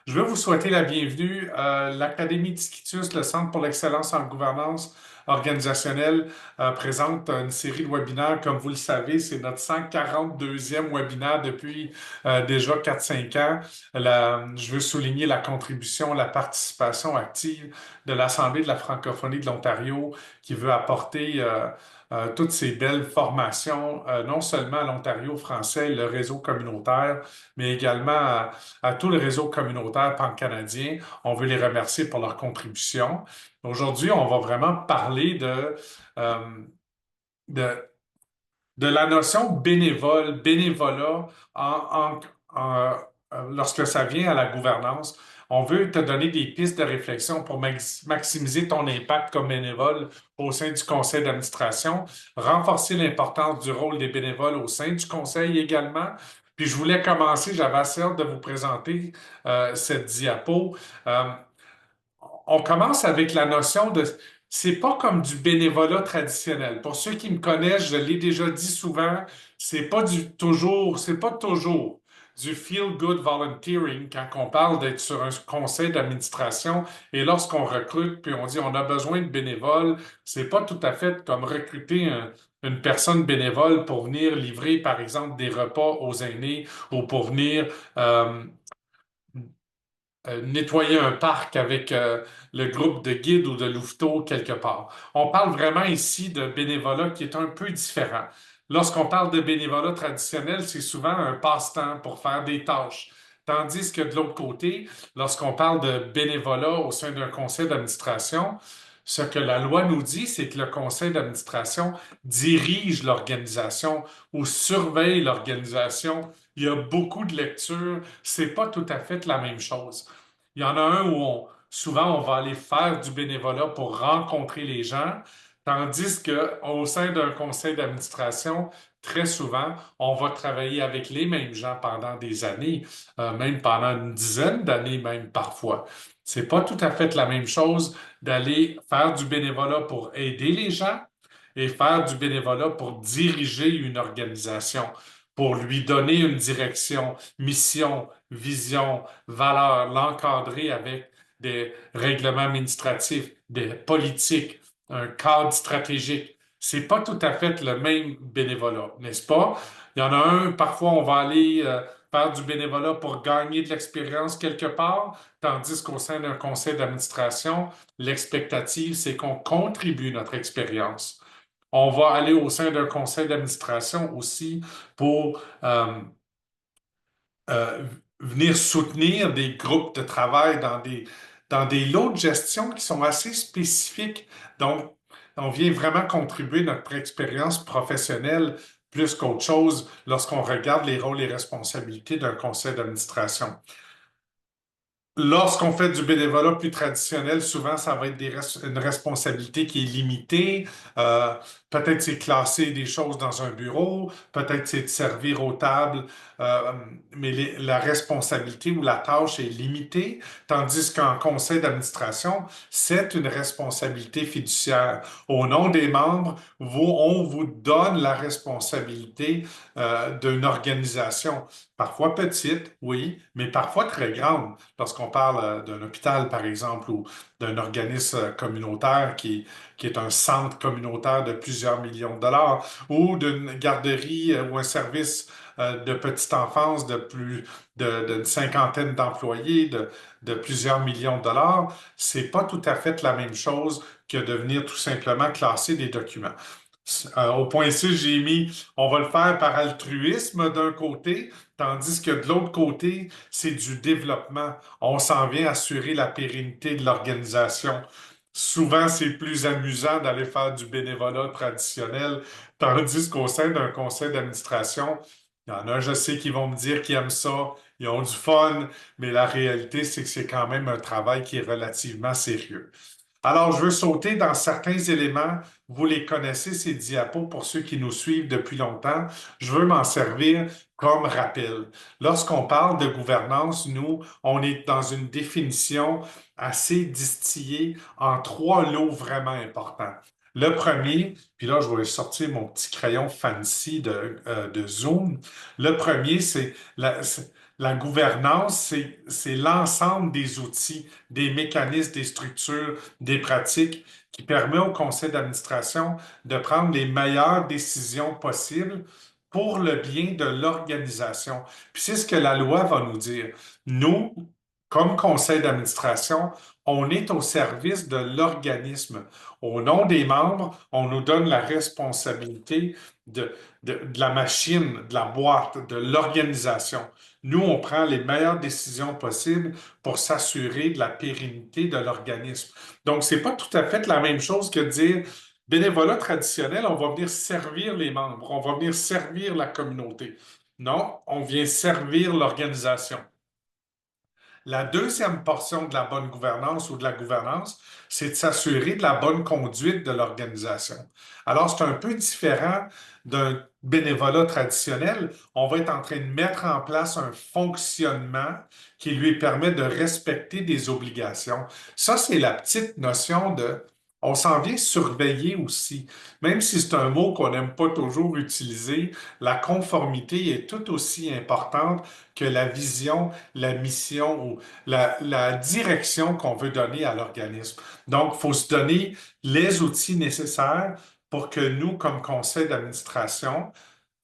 Je veux vous souhaiter la bienvenue. L'Académie Tiskitus, le Centre pour l'excellence en gouvernance organisationnelle, présente une série de webinaires. Comme vous le savez, c'est notre 142e webinaire depuis déjà 4-5 ans. Je veux souligner la contribution, la participation active de l'Assemblée de la francophonie de l'Ontario qui veut apporter toutes ces belles formations, non seulement à l'Ontario français, le réseau communautaire, mais également à tout le réseau communautaire pan-canadien. On veut les remercier pour leur contribution. Aujourd'hui, on va vraiment parler euh, de, de la notion bénévolat lorsque ça vient à la gouvernance. On veut te donner des pistes de réflexion pour maximiser ton impact comme bénévole au sein du conseil d'administration, renforcer l'importance du rôle des bénévoles au sein du conseil également. Puis je voulais commencer, j'avais assez hâte de vous présenter cette diapo. Euh, on commence avec la notion de, c'est pas comme du bénévolat traditionnel. Pour ceux qui me connaissent, je l'ai déjà dit souvent, c'est pas toujours du feel good volunteering quand on parle d'être sur un conseil d'administration et lorsqu'on recrute puis on dit on a besoin de bénévoles, c'est pas tout à fait comme recruter une personne bénévole pour venir livrer, par exemple, des repas aux aînés ou pour venir euh, nettoyer un parc avec le groupe de guides ou de louveteaux quelque part. On parle vraiment ici de bénévolat qui est un peu différent. Lorsqu'on parle de bénévolat traditionnel, c'est souvent un passe-temps pour faire des tâches. Tandis que de l'autre côté, lorsqu'on parle de bénévolat au sein d'un conseil d'administration, ce que la loi nous dit, c'est que le conseil d'administration dirige l'organisation ou surveille l'organisation. Il y a beaucoup de lectures. C'est pas tout à fait la même chose. Il y en a un où souvent on va aller faire du bénévolat pour rencontrer les gens, tandis qu'au sein d'un conseil d'administration, très souvent, on va travailler avec les mêmes gens pendant des années, même pendant une dizaine d'années, même parfois. C'est pas tout à fait la même chose d'aller faire du bénévolat pour aider les gens et faire du bénévolat pour diriger une organisation, pour lui donner une direction, mission, vision, valeur, l'encadrer avec des règlements administratifs, des politiques, un cadre stratégique. C'est pas tout à fait le même bénévolat, n'est-ce pas? Il y en a un, parfois on va aller faire du bénévolat pour gagner de l'expérience quelque part, tandis qu'au sein d'un conseil d'administration, l'expectative, c'est qu'on contribue notre expérience. On va aller au sein d'un conseil d'administration aussi pour euh, venir soutenir des groupes de travail dans des lots de gestion qui sont assez spécifiques. Donc, on vient vraiment contribuer notre expérience professionnelle plus qu'autre chose lorsqu'on regarde les rôles et responsabilités d'un conseil d'administration. Lorsqu'on fait du bénévolat plus traditionnel, souvent, ça va être une responsabilité qui est limitée. Euh, Peut-être c'est classer des choses dans un bureau, peut-être c'est de servir aux tables, euh, mais la responsabilité ou la tâche est limitée, tandis qu'en conseil d'administration, c'est une responsabilité fiduciaire. Au nom des membres, on vous donne la responsabilité d'une organisation. Parfois petite, oui, mais parfois très grande. Lorsqu'on parle d'un hôpital, par exemple, ou d'un organisme communautaire qui est un centre communautaire de plusieurs millions de dollars, ou d'une garderie ou un service de petite enfance d'une cinquantaine d'employés de plusieurs millions de dollars, c'est pas tout à fait la même chose que de venir tout simplement classer des documents. Au point 6, j'ai mis, on va le faire par altruisme d'un côté, tandis que de l'autre côté, c'est du développement. On s'en vient assurer la pérennité de l'organisation. Souvent, c'est plus amusant d'aller faire du bénévolat traditionnel, tandis qu'au sein d'un conseil d'administration, il y en a, je sais, qui vont me dire qu'ils aiment ça, ils ont du fun, mais la réalité, c'est que c'est quand même un travail qui est relativement sérieux. Alors, je veux sauter dans certains éléments. Vous les connaissez, ces diapos, pour ceux qui nous suivent depuis longtemps. Je veux m'en servir comme rappel. Lorsqu'on parle de gouvernance, nous, on est dans une définition assez distillée en trois lots vraiment importants. Le premier, puis là, je vais sortir mon petit crayon fancy de Zoom. Le premier, c'est La gouvernance, c'est l'ensemble des outils, des mécanismes, des structures, des pratiques qui permet au conseil d'administration de prendre les meilleures décisions possibles pour le bien de l'organisation. Puis c'est ce que la loi va nous dire. Nous, comme conseil d'administration, on est au service de l'organisme. Au nom des membres, on nous donne la responsabilité de la machine, de la boîte, de l'organisation. Nous, on prend les meilleures décisions possibles pour s'assurer de la pérennité de l'organisme. Donc, c'est pas tout à fait la même chose que de dire bénévolat traditionnel, on va venir servir les membres, on va venir servir la communauté. Non, on vient servir l'organisation. La deuxième portion de la bonne gouvernance ou de la gouvernance, c'est de s'assurer de la bonne conduite de l'organisation. Alors, c'est un peu différent d'un bénévolat traditionnel. On va être en train de mettre en place un fonctionnement qui lui permet de respecter des obligations. Ça, c'est la petite notion de... On s'en vient surveiller aussi. Même si c'est un mot qu'on n'aime pas toujours utiliser, la conformité est tout aussi importante que la vision, la mission ou la direction qu'on veut donner à l'organisme. Donc, il faut se donner les outils nécessaires pour que nous, comme conseil d'administration,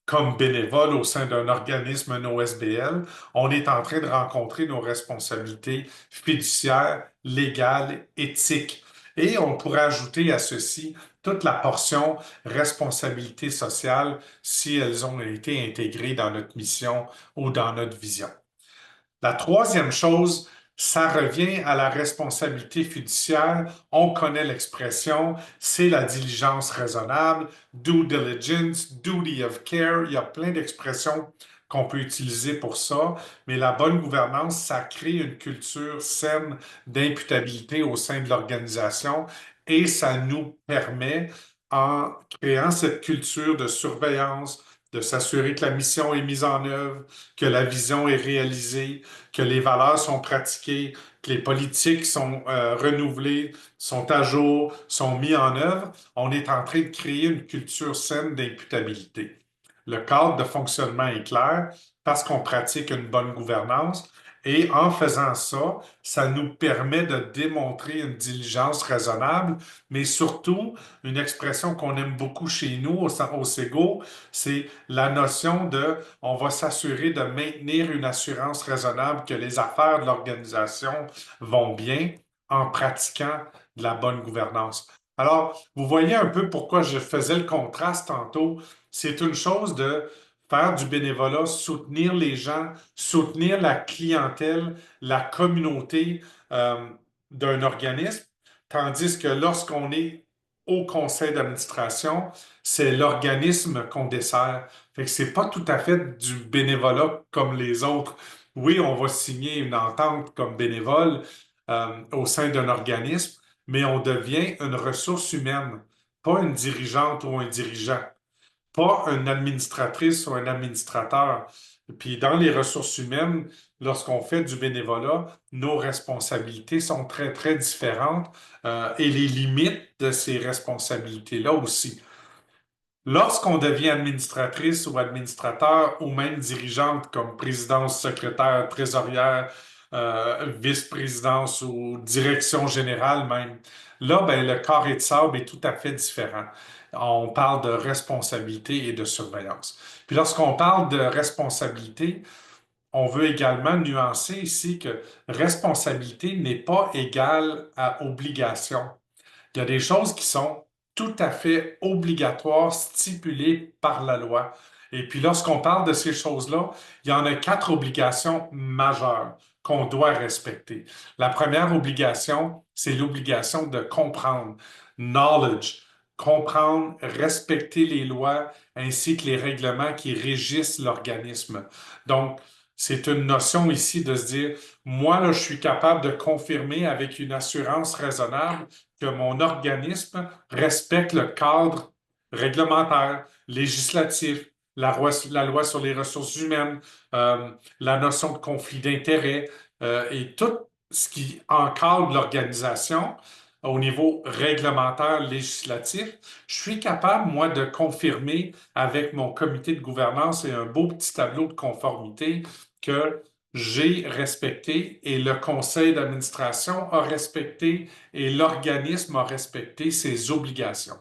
comme bénévole au sein d'un organisme, un OSBL, on est en train de rencontrer nos responsabilités fiduciaires, légales, éthiques. Et on pourrait ajouter à ceci toute la portion responsabilité sociale si elles ont été intégrées dans notre mission ou dans notre vision. La troisième chose, ça revient à la responsabilité fiduciaire. On connaît l'expression, c'est la diligence raisonnable, due diligence, duty of care. Il y a plein d'expressions qu'on peut utiliser pour ça, mais la bonne gouvernance, ça crée une culture saine d'imputabilité au sein de l'organisation et ça nous permet, en créant cette culture de surveillance, de s'assurer que la mission est mise en œuvre, que la vision est réalisée, que les valeurs sont pratiquées, que les politiques sont renouvelées, sont à jour, sont mis en œuvre, on est en train de créer une culture saine d'imputabilité. Le cadre de fonctionnement est clair parce qu'on pratique une bonne gouvernance et en faisant ça, ça nous permet de démontrer une diligence raisonnable, mais surtout, une expression qu'on aime beaucoup chez nous au Sego, c'est la notion de on va s'assurer de maintenir une assurance raisonnable que les affaires de l'organisation vont bien en pratiquant de la bonne gouvernance. Alors, vous voyez un peu pourquoi je faisais le contraste tantôt. C'est une chose de faire du bénévolat, soutenir les gens, soutenir la clientèle, la communauté euh, d'un organisme, tandis que lorsqu'on est au conseil d'administration, c'est l'organisme qu'on dessert. Fait que c'est pas tout à fait du bénévolat comme les autres. Oui, on va signer une entente comme bénévole au sein d'un organisme, mais on devient une ressource humaine, pas une dirigeante ou un dirigeant, pas une administratrice ou un administrateur. Puis dans les ressources humaines, lorsqu'on fait du bénévolat, nos responsabilités sont très, très différentes et les limites de ces responsabilités-là aussi. Lorsqu'on devient administratrice ou administrateur ou même dirigeante comme présidence, secrétaire, trésorière, vice-présidence ou direction générale même, là, ben, le carré de sable est tout à fait différent. On parle de responsabilité et de surveillance. Puis lorsqu'on parle de responsabilité, on veut également nuancer ici que responsabilité n'est pas égale à obligation. Il y a des choses qui sont tout à fait obligatoires, stipulées par la loi. Et puis lorsqu'on parle de ces choses-là, il y en a quatre obligations majeures qu'on doit respecter. La première obligation, c'est l'obligation de comprendre, knowledge, comprendre, respecter les lois ainsi que les règlements qui régissent l'organisme. Donc, c'est une notion ici de se dire, moi, là, je suis capable de confirmer avec une assurance raisonnable que mon organisme respecte le cadre réglementaire, législatif, la loi sur les ressources humaines, la notion de conflit d'intérêts et tout ce qui encadre l'organisation au niveau réglementaire, législatif, je suis capable, moi, de confirmer avec mon comité de gouvernance et un beau petit tableau de conformité que j'ai respecté et le conseil d'administration a respecté et l'organisme a respecté ses obligations.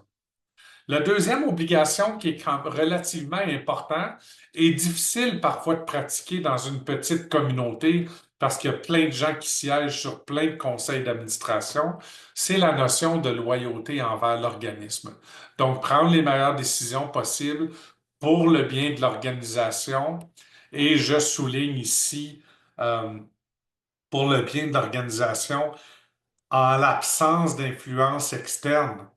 La deuxième obligation qui est relativement importante et difficile parfois de pratiquer dans une petite communauté parce qu'il y a plein de gens qui siègent sur plein de conseils d'administration, c'est la notion de loyauté envers l'organisme. Donc, prendre les meilleures décisions possibles pour le bien de l'organisation. Et je souligne ici, euh, pour le bien de l'organisation, en l'absence d'influence externe.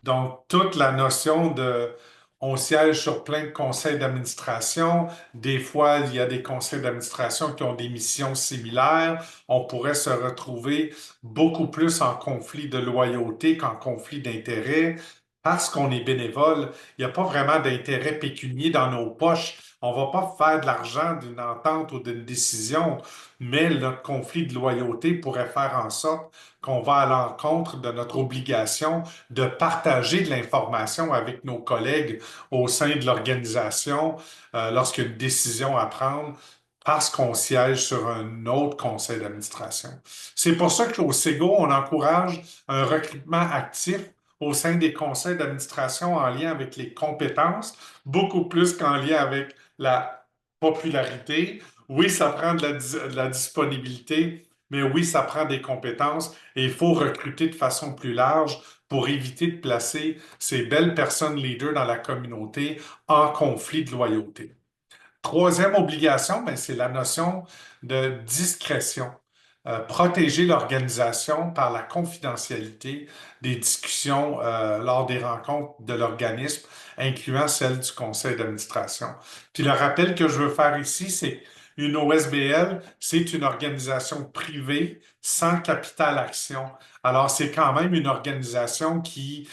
Donc, toute la notion de on siège sur plein de conseils d'administration. Des fois, il y a des conseils d'administration qui ont des missions similaires. On pourrait se retrouver beaucoup plus en conflit de loyauté qu'en conflit d'intérêt. Parce qu'on est bénévole, il n'y a pas vraiment d'intérêt pécunier dans nos poches. On ne va pas faire de l'argent d'une entente ou d'une décision, mais notre conflit de loyauté pourrait faire en sorte qu'on va à l'encontre de notre obligation de partager de l'information avec nos collègues au sein de l'organisation lorsqu'il y a une décision à prendre parce qu'on siège sur un autre conseil d'administration. C'est pour ça qu'au SEGO, on encourage un recrutement actif au sein des conseils d'administration en lien avec les compétences, beaucoup plus qu'en lien avec la popularité. Oui, ça prend de la disponibilité, mais oui, ça prend des compétences et il faut recruter de façon plus large pour éviter de placer ces belles personnes leaders dans la communauté en conflit de loyauté. Troisième obligation, ben, c'est la notion de discrétion. Protéger l'organisation par la confidentialité des discussions lors des rencontres de l'organisme, incluant celle du conseil d'administration. Puis le rappel que je veux faire ici, c'est une OSBL, c'est une organisation privée sans capital action. Alors, c'est quand même une organisation qui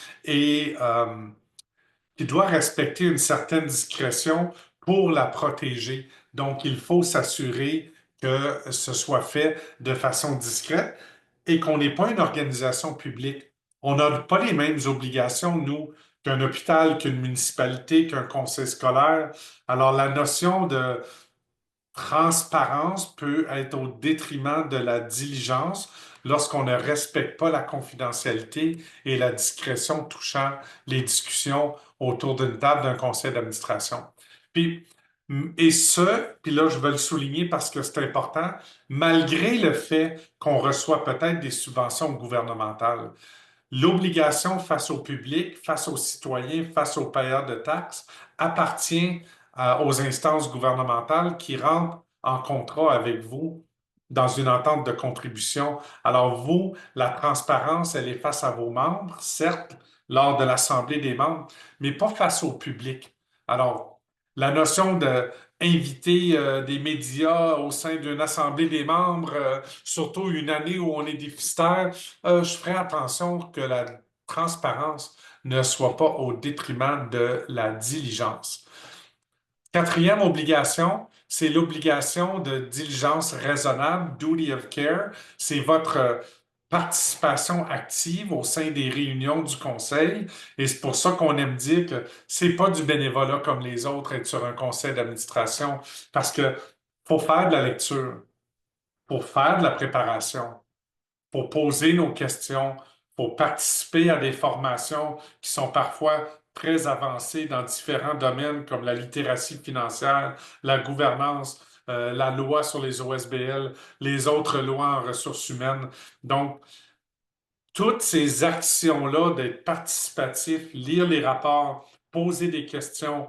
doit respecter une certaine discrétion pour la protéger. Donc, il faut s'assurer que ce soit fait de façon discrète et qu'on n'est pas une organisation publique. On n'a pas les mêmes obligations, nous, qu'un hôpital, qu'une municipalité, qu'un conseil scolaire. Alors, la notion de transparence peut être au détriment de la diligence lorsqu'on ne respecte pas la confidentialité et la discrétion touchant les discussions autour d'une table d'un conseil d'administration. Puis, puis là, je veux le souligner parce que c'est important, malgré le fait qu'on reçoit peut-être des subventions gouvernementales. L'obligation face au public, face aux citoyens, face aux payeurs de taxes appartient aux instances gouvernementales qui rentrent en contrat avec vous dans une entente de contribution. Alors vous, la transparence, elle est face à vos membres, certes, lors de l'Assemblée des membres, mais pas face au public. Alors, la notion d'inviter des médias au sein d'une Assemblée des membres, surtout une année où on est déficitaire, je ferai attention que la transparence ne soit pas au détriment de la diligence. Quatrième obligation, c'est l'obligation de diligence raisonnable, duty of care. C'est votre participation active au sein des réunions du conseil. Et c'est pour ça qu'on aime dire que c'est pas du bénévolat comme les autres être sur un conseil d'administration, parce que faut faire de la lecture, pour faire de la préparation, pour poser nos questions, pour participer à des formations qui sont parfois très avancées dans différents domaines comme la littératie financière, la gouvernance, la loi sur les OSBL, les autres lois en ressources humaines. Donc, toutes ces actions-là d'être participatif, lire les rapports, poser des questions,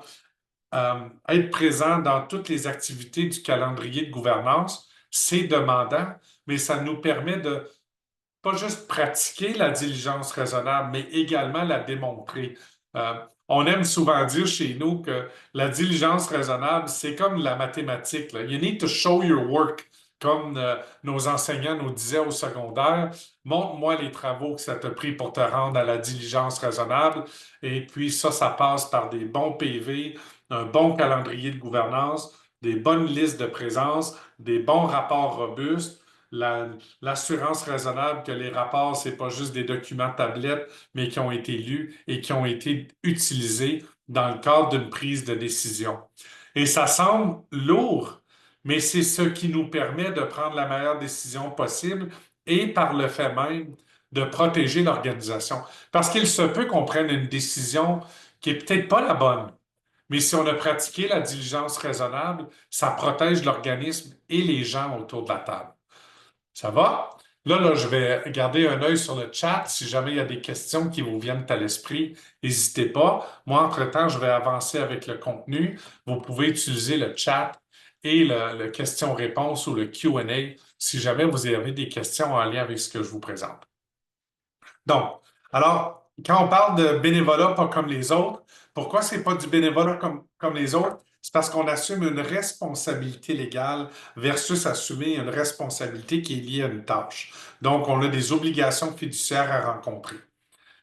être présent dans toutes les activités du calendrier de gouvernance, c'est demandant, mais ça nous permet de pas juste pratiquer la diligence raisonnable, mais également la démontrer. Euh, on aime souvent dire chez nous que la diligence raisonnable, c'est comme la mathématique, là. You need to show your work, comme nos enseignants nous disaient au secondaire. Montre-moi les travaux que ça t'a pris pour te rendre à la diligence raisonnable. Et puis ça passe par des bons PV, un bon calendrier de gouvernance, des bonnes listes de présence, des bons rapports robustes, l'assurance raisonnable que les rapports, c'est pas juste des documents tablettes, mais qui ont été lus et qui ont été utilisés dans le cadre d'une prise de décision. Et ça semble lourd, mais c'est ce qui nous permet de prendre la meilleure décision possible et par le fait même de protéger l'organisation. Parce qu'il se peut qu'on prenne une décision qui est peut-être pas la bonne, mais si on a pratiqué la diligence raisonnable, ça protège l'organisme et les gens autour de la table. Ça va? Là, je vais garder un œil sur le chat. Si jamais il y a des questions qui vous viennent à l'esprit, n'hésitez pas. Moi, entre-temps, je vais avancer avec le contenu. Vous pouvez utiliser le chat et le question-réponse ou le Q&A si jamais vous avez des questions en lien avec ce que je vous présente. Donc, alors, quand on parle de bénévolat pas comme les autres, pourquoi c'est pas du bénévolat comme les autres? C'est parce qu'on assume une responsabilité légale versus assumer une responsabilité qui est liée à une tâche. Donc, on a des obligations fiduciaires à rencontrer.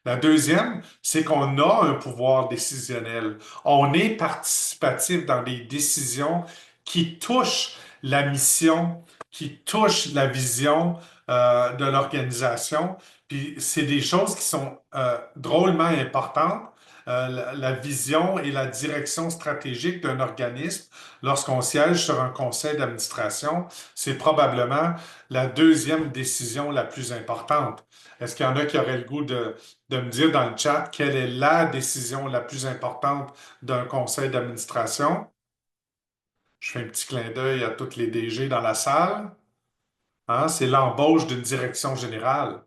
La deuxième, c'est qu'on a un pouvoir décisionnel. On est participatif dans des décisions qui touchent la mission, qui touchent la vision de l'organisation. Puis c'est des choses qui sont drôlement importantes. La vision et la direction stratégique d'un organisme, lorsqu'on siège sur un conseil d'administration, c'est probablement la deuxième décision la plus importante. Est-ce qu'il y en a qui auraient le goût de me dire dans le chat quelle est la décision la plus importante d'un conseil d'administration? Je fais un petit clin d'œil à toutes les DG dans la salle. Hein, c'est l'embauche d'une direction générale.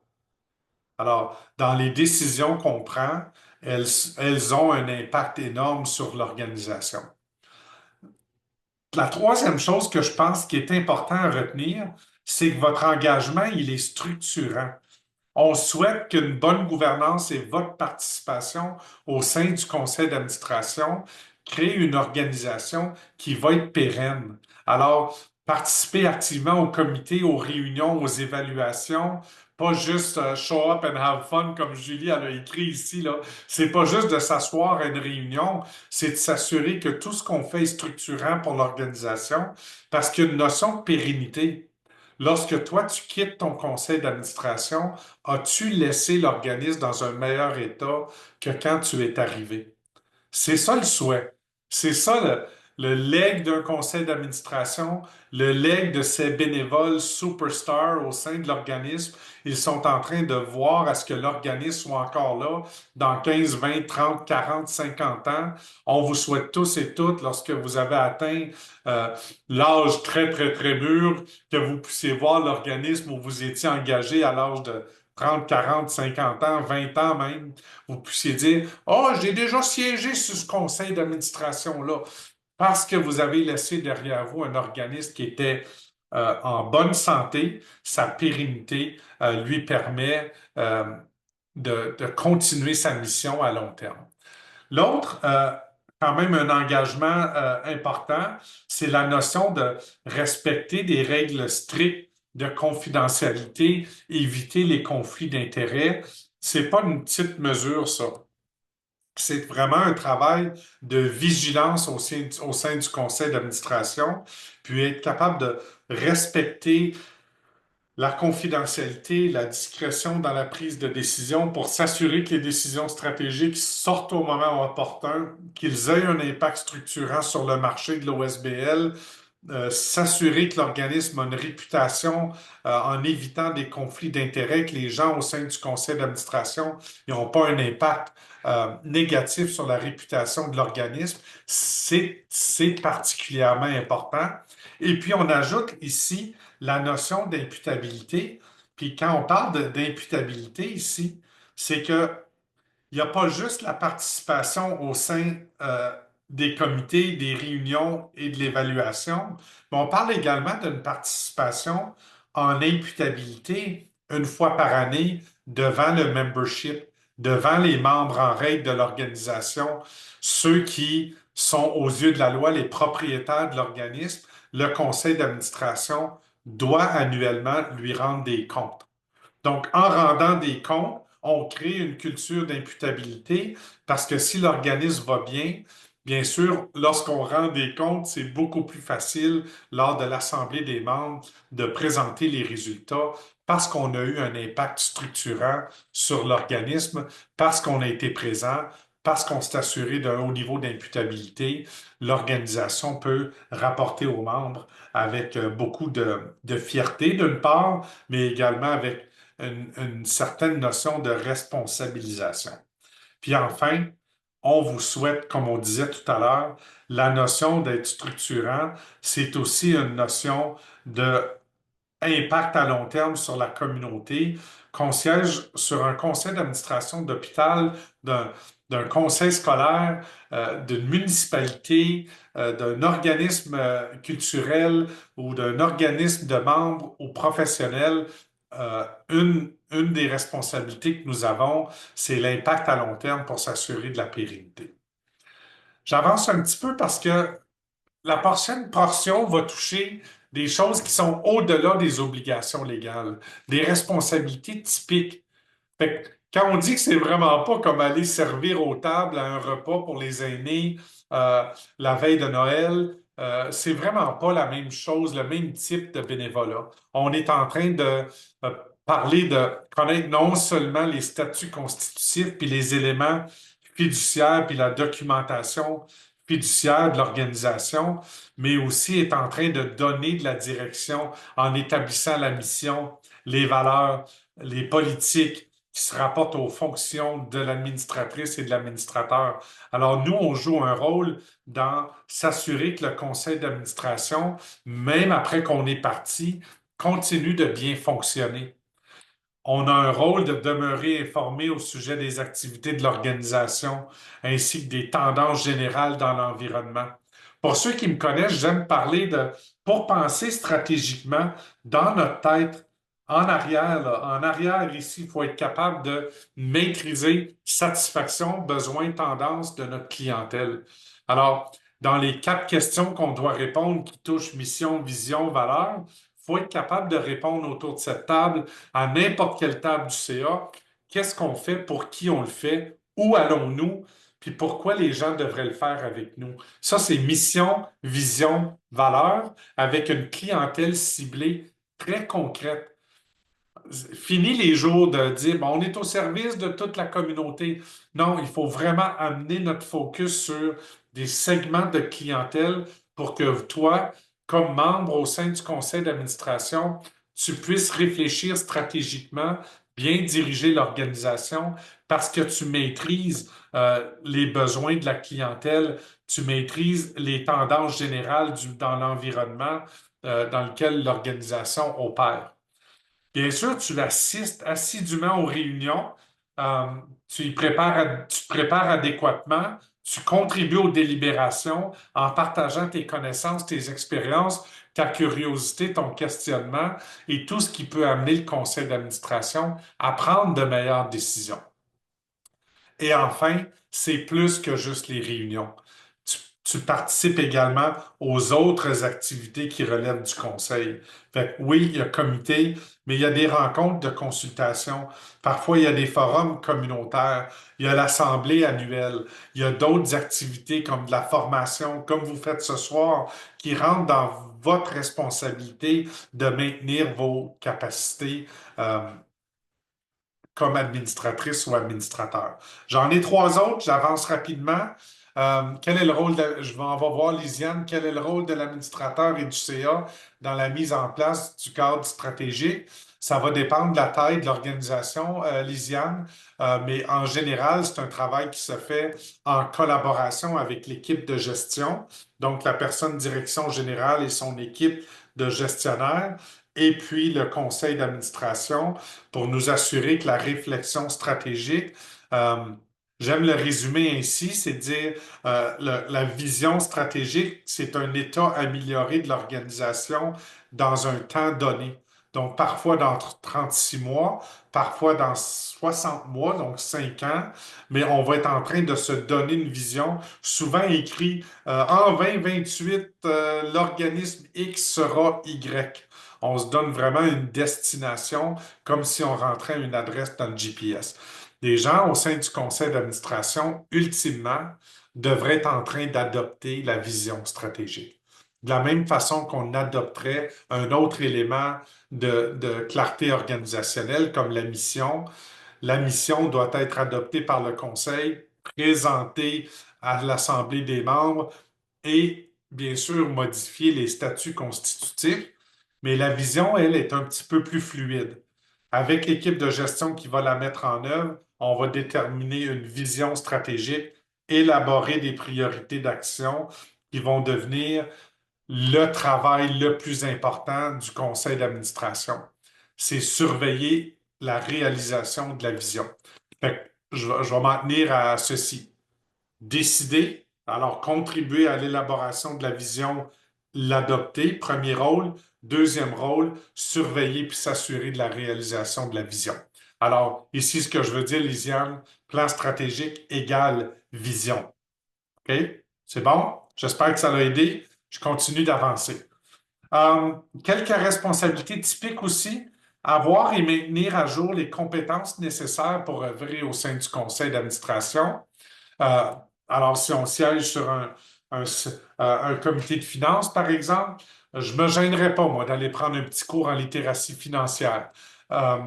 Alors, dans les décisions qu'on prend, elles ont un impact énorme sur l'organisation. La troisième chose que je pense qui est important à retenir, c'est que votre engagement, il est structurant. On souhaite qu'une bonne gouvernance et votre participation au sein du conseil d'administration crée une organisation qui va être pérenne. Alors, participez activement au comité, aux réunions, aux évaluations, pas juste show up and have fun comme Julie elle a écrit ici là. C'est pas juste de s'asseoir à une réunion, c'est de s'assurer que tout ce qu'on fait est structurant pour l'organisation parce qu'il y a une notion de pérennité. Lorsque toi, tu quittes ton conseil d'administration, as-tu laissé l'organisme dans un meilleur état que quand tu es arrivé? C'est ça le souhait. C'est ça le legs d'un conseil d'administration, le legs de ces bénévoles superstars au sein de l'organisme. Ils sont en train de voir à ce que l'organisme soit encore là dans 15, 20, 30, 40, 50 ans. On vous souhaite tous et toutes, lorsque vous avez atteint euh, l'âge très, très, très mûr, que vous puissiez voir l'organisme où vous étiez engagé à l'âge de 30, 40, 50 ans, 20 ans même, vous puissiez dire, oh, j'ai déjà siégé sur ce conseil d'administration-là, parce que vous avez laissé derrière vous un organisme qui était en bonne santé, sa pérennité lui permet de continuer sa mission à long terme. L'autre, quand même un engagement important, c'est la notion de respecter des règles strictes de confidentialité, éviter les conflits d'intérêts. C'est pas une petite mesure, ça. C'est vraiment un travail de vigilance au sein du conseil d'administration, puis être capable de respecter la confidentialité, la discrétion dans la prise de décision pour s'assurer que les décisions stratégiques sortent au moment opportun, qu'ils aient un impact structurant sur le marché de l'OSBL, s'assurer que l'organisme a une réputation en évitant des conflits d'intérêts, que les gens au sein du conseil d'administration n'ont pas un impact négatif sur la réputation de l'organisme, c'est particulièrement important. Et puis, on ajoute ici la notion d'imputabilité. Puis quand on parle d'imputabilité ici, c'est que il n'y a pas juste la participation au sein des comités, des réunions et de l'évaluation, mais on parle également d'une participation en imputabilité une fois par année devant le membership, devant les membres en règle de l'organisation, ceux qui sont aux yeux de la loi les propriétaires de l'organisme. Le conseil d'administration doit annuellement lui rendre des comptes. Donc, en rendant des comptes, on crée une culture d'imputabilité parce que si l'organisme va bien, bien sûr, lorsqu'on rend des comptes, c'est beaucoup plus facile lors de l'Assemblée des membres de présenter les résultats parce qu'on a eu un impact structurant sur l'organisme, parce qu'on a été présent, parce qu'on s'est assuré d'un haut niveau d'imputabilité, l'organisation peut rapporter aux membres avec beaucoup de fierté d'une part, mais également avec une certaine notion de responsabilisation. Puis enfin, on vous souhaite, comme on disait tout à l'heure, la notion d'être structurant, c'est aussi une notion de impact à long terme sur la communauté, qu'on siège sur un conseil d'administration d'hôpital, d'un, d'un conseil scolaire, d'une municipalité, d'un organisme culturel ou d'un organisme de membres ou professionnels. Une des responsabilités que nous avons, c'est l'impact à long terme pour s'assurer de la pérennité. J'avance un petit peu parce que la prochaine portion va toucher des choses qui sont au-delà des obligations légales, des responsabilités typiques. Fait que quand on dit que c'est vraiment pas comme aller servir aux tables à un repas pour les aînés euh, la veille de Noël, c'est vraiment pas la même chose, le même type de bénévolat. On est en train de euh, parler de connaître non seulement les statuts constitutifs puis les éléments fiduciaires puis la documentation fiduciaire de l'organisation, mais aussi est en train de donner de la direction en établissant la mission, les valeurs, les politiques qui se rapportent aux fonctions de l'administratrice et de l'administrateur. Alors, nous, on joue un rôle dans s'assurer que le conseil d'administration, même après qu'on est parti, continue de bien fonctionner. On a un rôle de demeurer informé au sujet des activités de l'organisation ainsi que des tendances générales dans l'environnement. Pour ceux qui me connaissent, j'aime parler de, pour penser stratégiquement dans notre tête, en arrière, là, en arrière ici, il faut être capable de maîtriser satisfaction, besoin, tendance de notre clientèle. Alors, dans les 4 questions qu'on doit répondre qui touchent mission, vision, valeur, il faut être capable de répondre autour de cette table à n'importe quelle table du CA, qu'est-ce qu'on fait, pour qui on le fait, où allons-nous, puis pourquoi les gens devraient le faire avec nous. Ça, c'est mission, vision, valeur, avec une clientèle ciblée très concrète. Fini les jours de dire, bon, on est au service de toute la communauté. Non, il faut vraiment amener notre focus sur des segments de clientèle pour que toi, comme membre au sein du conseil d'administration, tu puisses réfléchir stratégiquement, bien diriger l'organisation parce que tu maîtrises les besoins de la clientèle, tu maîtrises les tendances générales dans l'environnement dans lequel l'organisation opère. Bien sûr, tu assistes assidûment aux réunions, euh, tu te prépares adéquatement, tu contribues aux délibérations en partageant tes connaissances, tes expériences, ta curiosité, ton questionnement et tout ce qui peut amener le conseil d'administration à prendre de meilleures décisions. Et enfin, c'est plus que juste les réunions. Tu participes également aux autres activités qui relèvent du conseil. Fait que oui, il y a comité, mais il y a des rencontres de consultation. Parfois, il y a des forums communautaires. Il y a l'assemblée annuelle. Il y a d'autres activités comme de la formation, comme vous faites ce soir, qui rentrent dans votre responsabilité de maintenir vos capacités comme administratrice ou administrateur. J'en ai 3 autres, j'avance rapidement. Quel est le rôle on va voir, Lisiane, quel est le rôle de l'administrateur et du CA dans la mise en place du cadre stratégique? Ça va dépendre de la taille de l'organisation, Lisiane, mais en général, c'est un travail qui se fait en collaboration avec l'équipe de gestion, donc la personne direction générale et son équipe de gestionnaires, et puis le conseil d'administration pour nous assurer que la réflexion stratégique, euh, j'aime le résumer ainsi, c'est dire la vision stratégique, c'est un état amélioré de l'organisation dans un temps donné. Donc, parfois dans 36 mois, parfois dans 60 mois, donc 5 ans, mais on va être en train de se donner une vision, souvent écrit en 2028, l'organisme X sera Y. On se donne vraiment une destination comme si on rentrait une adresse dans le GPS. Les gens au sein du conseil d'administration, ultimement, devraient être en train d'adopter la vision stratégique. De la même façon qu'on adopterait un autre élément de clarté organisationnelle comme la mission doit être adoptée par le conseil présenter à l'Assemblée des membres et bien sûr modifier les statuts constitutifs, mais la vision, elle, est un petit peu plus fluide. Avec l'équipe de gestion qui va la mettre en œuvre, on va déterminer une vision stratégique, élaborer des priorités d'action qui vont devenir le travail le plus important du conseil d'administration. C'est surveiller la réalisation de la vision. Fait que je vais m'en tenir à ceci. Décider, alors contribuer à l'élaboration de la vision, l'adopter, premier rôle. Deuxième rôle, surveiller puis s'assurer de la réalisation de la vision. Alors, ici, ce que je veux dire, Lisiane, plan stratégique égale vision. OK? C'est bon? J'espère que ça l'a aidé. Je continue d'avancer. Quelques responsabilités typiques aussi, avoir et maintenir à jour les compétences nécessaires pour œuvrer au sein du conseil d'administration. Euh, alors, si on siège sur un comité de finances, par exemple, je ne me gênerais pas, moi, d'aller prendre un petit cours en littératie financière. Euh,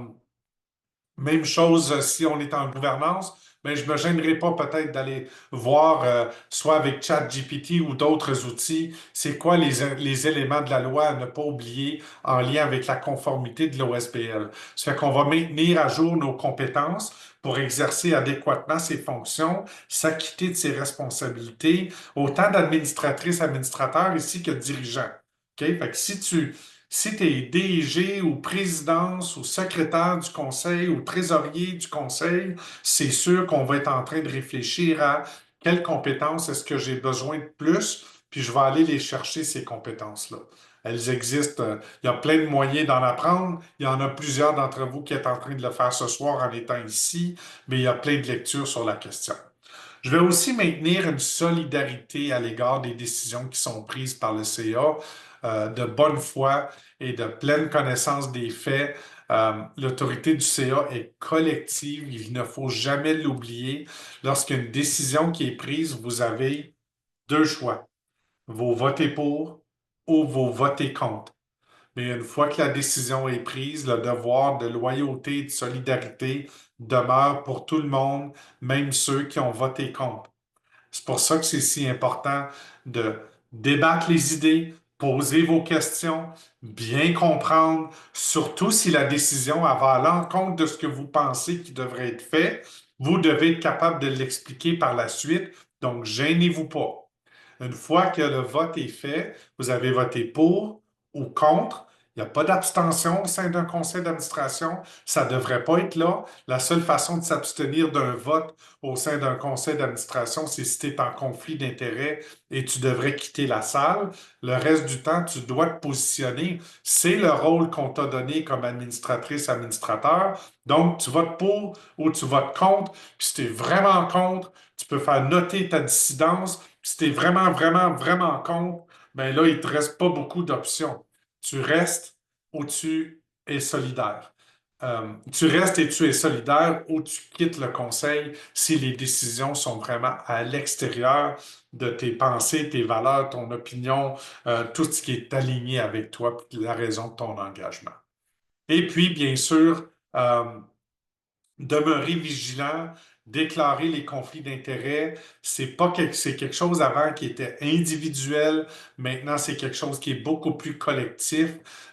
Même chose si on est en gouvernance, mais je ne me gênerai pas peut-être d'aller voir, soit avec ChatGPT ou d'autres outils, c'est quoi les éléments de la loi à ne pas oublier en lien avec la conformité de l'OSBL. Ça fait qu'on va maintenir à jour nos compétences pour exercer adéquatement ses fonctions, s'acquitter de ses responsabilités, autant d'administratrice, administrateur ici que de dirigeant. OK? Fait que si tu es DG ou présidence ou secrétaire du conseil ou trésorier du conseil, c'est sûr qu'on va être en train de réfléchir à quelles compétences est-ce que j'ai besoin de plus, puis je vais aller les chercher, ces compétences-là. Elles existent. Il y a plein de moyens d'en apprendre. Il y en a plusieurs d'entre vous qui êtes en train de le faire ce soir en étant ici, mais il y a plein de lectures sur la question. Je vais aussi maintenir une solidarité à l'égard des décisions qui sont prises par le CA, de bonne foi et de pleine connaissance des faits. L'autorité du CA est collective, il ne faut jamais l'oublier. Lorsqu'une décision qui est prise, vous avez deux choix. Vous votez pour ou vous votez contre. Mais une fois que la décision est prise, le devoir de loyauté et de solidarité demeure pour tout le monde, même ceux qui ont voté contre. C'est pour ça que c'est si important de débattre les idées, poser vos questions, bien comprendre, surtout si la décision va à l'encontre de ce que vous pensez qui devrait être fait. Vous devez être capable de l'expliquer par la suite, donc gênez-vous pas. Une fois que le vote est fait, vous avez voté pour ou contre. Il n'y a pas d'abstention au sein d'un conseil d'administration. Ça ne devrait pas être là. La seule façon de s'abstenir d'un vote au sein d'un conseil d'administration, c'est si tu es en conflit d'intérêts et tu devrais quitter la salle. Le reste du temps, tu dois te positionner. C'est le rôle qu'on t'a donné comme administratrice, administrateur. Donc, tu votes pour ou tu votes contre. Puis si tu es vraiment contre, tu peux faire noter ta dissidence. Si tu es vraiment, vraiment, vraiment contre, ben là, il ne te reste pas beaucoup d'options. Tu restes ou tu es solidaire. Tu restes et tu es solidaire ou tu quittes le conseil si les décisions sont vraiment à l'extérieur de tes pensées, tes valeurs, ton opinion, tout ce qui est aligné avec toi, la raison de ton engagement. Et puis, bien sûr, demeurer vigilant, déclarer les conflits d'intérêts. C'est quelque chose avant qui était individuel. Maintenant, c'est quelque chose qui est beaucoup plus collectif.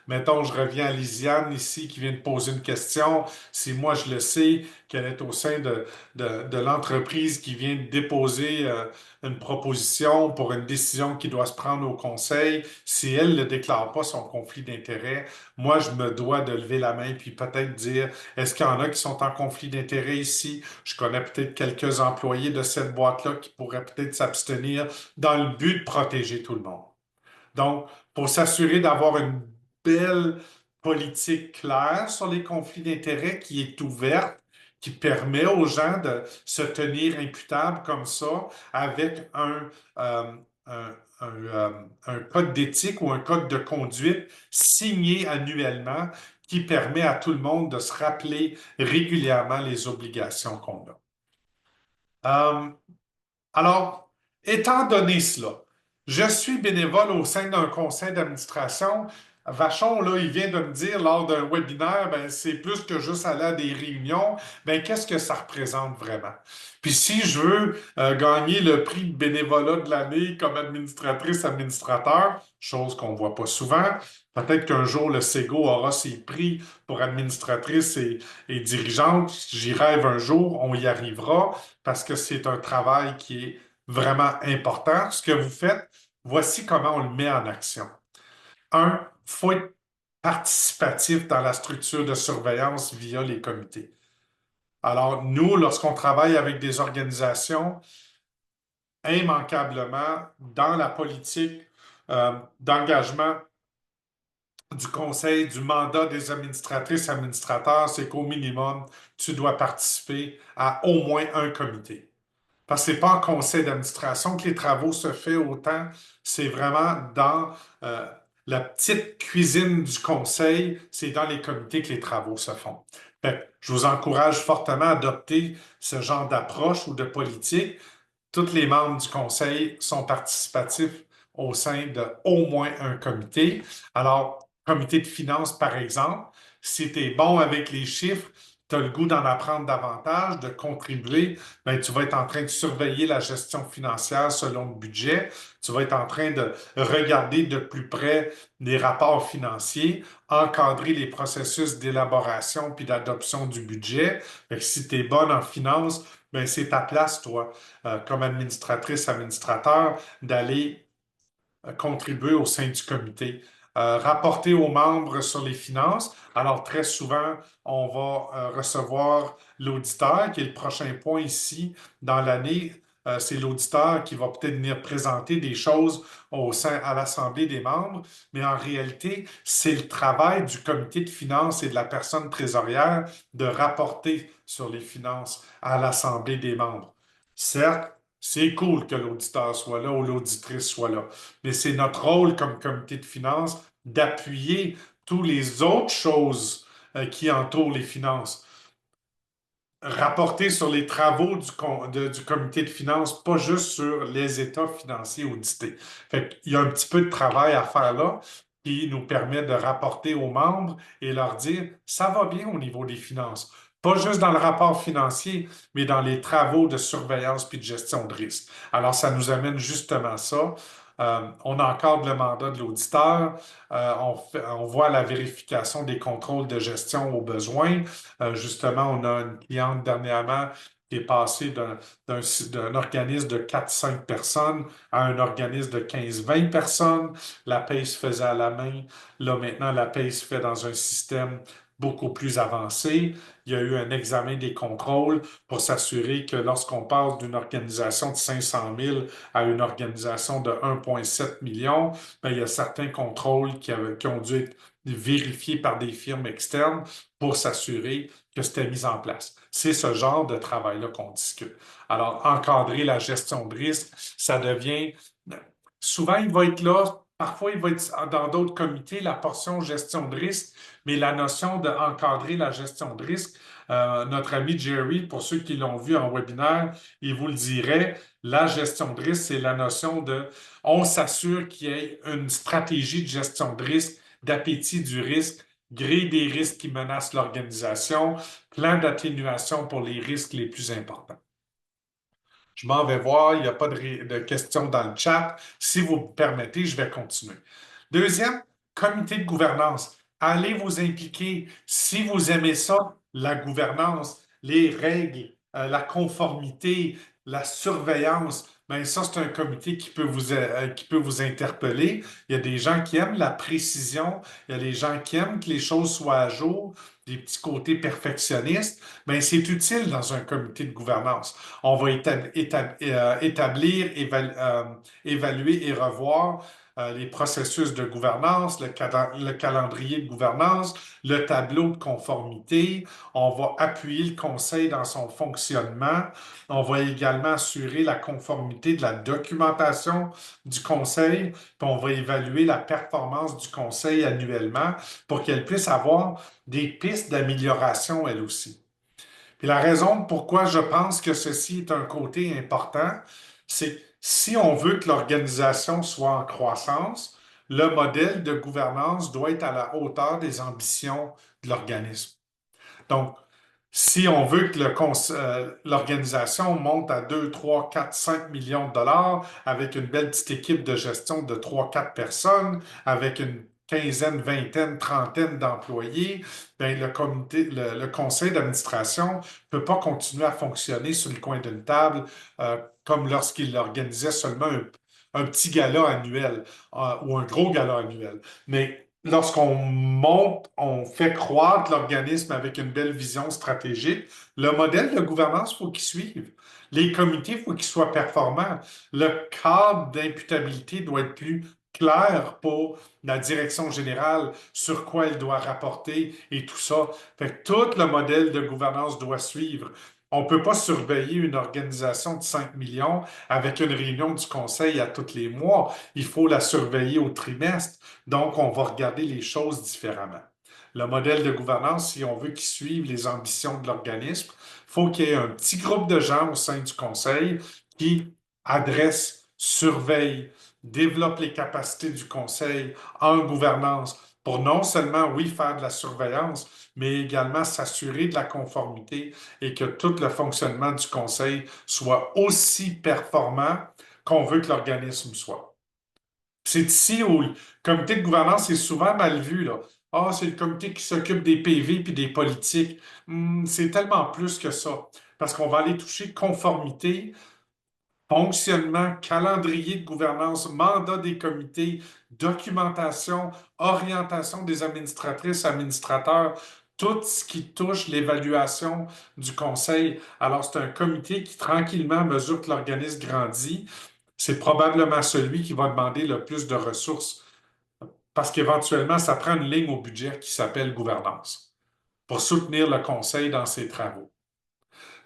Mettons, je reviens à Lisiane ici qui vient de poser une question. Si moi je le sais qu'elle est au sein de l'entreprise qui vient de déposer une proposition pour une décision qui doit se prendre au conseil, si elle ne déclare pas son conflit d'intérêts, moi je me dois de lever la main puis peut-être dire est-ce qu'il y en a qui sont en conflit d'intérêts ici? Je connais peut-être quelques employés de cette boîte-là qui pourraient peut-être s'abstenir dans le but de protéger tout le monde. Donc, pour s'assurer d'avoir une belle politique claire sur les conflits d'intérêts qui est ouverte, qui permet aux gens de se tenir imputables comme ça avec euh, un, un code d'éthique ou un code de conduite signé annuellement qui permet à tout le monde de se rappeler régulièrement les obligations qu'on a. Alors, étant donné cela, je suis bénévole au sein d'un conseil d'administration. Vachon, là, il vient de me dire lors d'un webinaire, ben, c'est plus que juste aller à des réunions. Ben, qu'est-ce que ça représente vraiment? Puis si je veux gagner le prix de bénévolat de l'année comme administratrice, administrateur, chose qu'on ne voit pas souvent, peut-être qu'un jour le SEGO aura ses prix pour administratrice et dirigeante. J'y rêve un jour, on y arrivera parce que c'est un travail qui est vraiment important. Ce que vous faites, voici comment on le met en action. Un, il faut être participatif dans la structure de surveillance via les comités. Alors, nous, lorsqu'on travaille avec des organisations, immanquablement, dans la politique d'engagement du conseil, du mandat des administratrices, administrateurs, c'est qu'au minimum, tu dois participer à au moins un comité. Parce que ce n'est pas en conseil d'administration que les travaux se font autant, c'est vraiment dans euh, la petite cuisine du conseil, c'est dans les comités que les travaux se font. Fait que je vous encourage fortement à adopter ce genre d'approche ou de politique. Tous les membres du conseil sont participatifs au sein de au moins un comité. Alors, comité de finances, par exemple, si tu es bon avec les chiffres, tu as le goût d'en apprendre davantage, de contribuer, bien, tu vas être en train de surveiller la gestion financière selon le budget. Tu vas être en train de regarder de plus près les rapports financiers, encadrer les processus d'élaboration puis d'adoption du budget. Fait que si tu es bonne en finance, bien, c'est ta place, toi, comme administratrice, administrateur, d'aller contribuer au sein du comité. Rapporter aux membres sur les finances. Alors, très souvent, on va recevoir l'auditeur, qui est le prochain point ici dans l'année. C'est l'auditeur qui va peut-être venir présenter des choses au sein à l'Assemblée des membres, mais en réalité, c'est le travail du comité de finances et de la personne trésorière de rapporter sur les finances à l'Assemblée des membres. Certes, c'est cool que l'auditeur soit là ou l'auditrice soit là. Mais c'est notre rôle comme comité de finances d'appuyer toutes les autres choses qui entourent les finances. Rapporter sur les travaux du comité de finances, pas juste sur les états financiers audités. Fait qu'il y a un petit peu de travail à faire là qui nous permet de rapporter aux membres et leur dire, ça va bien au niveau des finances. Pas juste dans le rapport financier, mais dans les travaux de surveillance puis de gestion de risque. Alors, ça nous amène justement à ça. On encadre le mandat de l'auditeur, on voit la vérification des contrôles de gestion au besoin. Justement, on a une cliente dernièrement qui est passée d'un organisme de 4-5 personnes à un organisme de 15-20 personnes. La paie se faisait à la main. Là, maintenant, la paie se fait dans un système beaucoup plus avancé. Il y a eu un examen des contrôles pour s'assurer que lorsqu'on passe d'une organisation de 500 000 à une organisation de 1,7 million, bien, il y a certains contrôles qui ont dû être vérifiés par des firmes externes pour s'assurer que c'était mis en place. C'est ce genre de travail-là qu'on discute. Alors, encadrer la gestion de risque, ça devient... Souvent, il va être là, parfois, il va être dans d'autres comités, la portion gestion de risque, mais la notion d'encadrer la gestion de risque, notre ami Jerry, pour ceux qui l'ont vu en webinaire, il vous le dirait, la gestion de risque, c'est la notion de on s'assure qu'il y ait une stratégie de gestion de risque, d'appétit du risque, grille des risques qui menacent l'organisation, plan d'atténuation pour les risques les plus importants. Je m'en vais voir, il n'y a pas de questions dans le chat. Si vous me permettez, je vais continuer. Deuxième, comité de gouvernance. Allez vous impliquer. Si vous aimez ça, la gouvernance, les règles, la conformité, la surveillance, bien ça, c'est un comité qui peut vous interpeller. Il y a des gens qui aiment la précision, il y a des gens qui aiment que les choses soient à jour, des petits côtés perfectionnistes. Bien, c'est utile dans un comité de gouvernance. On va établir, évaluer et revoir les processus de gouvernance, le calendrier de gouvernance, le tableau de conformité. On va appuyer le conseil dans son fonctionnement. On va également assurer la conformité de la documentation du conseil, puis on va évaluer la performance du conseil annuellement pour qu'elle puisse avoir des pistes d'amélioration elle aussi. Puis la raison pourquoi je pense que ceci est un côté important, c'est si on veut que l'organisation soit en croissance, le modèle de gouvernance doit être à la hauteur des ambitions de l'organisme. Donc, si on veut que l'organisation monte à 2, 3, 4, 5 millions de dollars avec une belle petite équipe de gestion de 3, 4 personnes, avec une quinzaine, vingtaine, trentaine d'employés, ben le conseil d'administration ne peut pas continuer à fonctionner sur le coin d'une table comme lorsqu'il organisait seulement un petit gala annuel ou un gros gala annuel. Mais lorsqu'on monte, on fait croître l'organisme avec une belle vision stratégique, le modèle de gouvernance, il faut qu'il suive. Les comités, il faut qu'ils soient performants. Le cadre d'imputabilité doit être plus clair pour la direction générale sur quoi elle doit rapporter et tout ça. Fait que tout le modèle de gouvernance doit suivre. On ne peut pas surveiller une organisation de 5 millions avec une réunion du conseil à tous les mois. Il faut la surveiller au trimestre. Donc, on va regarder les choses différemment. Le modèle de gouvernance, si on veut qu'il suive les ambitions de l'organisme, il faut qu'il y ait un petit groupe de gens au sein du conseil qui adressent, surveillent, développent les capacités du conseil en gouvernance pour non seulement, oui, faire de la surveillance, mais également s'assurer de la conformité et que tout le fonctionnement du conseil soit aussi performant qu'on veut que l'organisme soit. C'est ici où le comité de gouvernance est souvent mal vu, là. Ah, c'est le comité qui s'occupe des PV puis des politiques. C'est tellement plus que ça. Parce qu'on va aller toucher conformité, fonctionnement, calendrier de gouvernance, mandat des comités, documentation, orientation des administratrices, administrateurs, tout ce qui touche l'évaluation du conseil. Alors, c'est un comité qui tranquillement mesure que l'organisme grandit. C'est probablement celui qui va demander le plus de ressources parce qu'éventuellement, ça prend une ligne au budget qui s'appelle gouvernance pour soutenir le conseil dans ses travaux.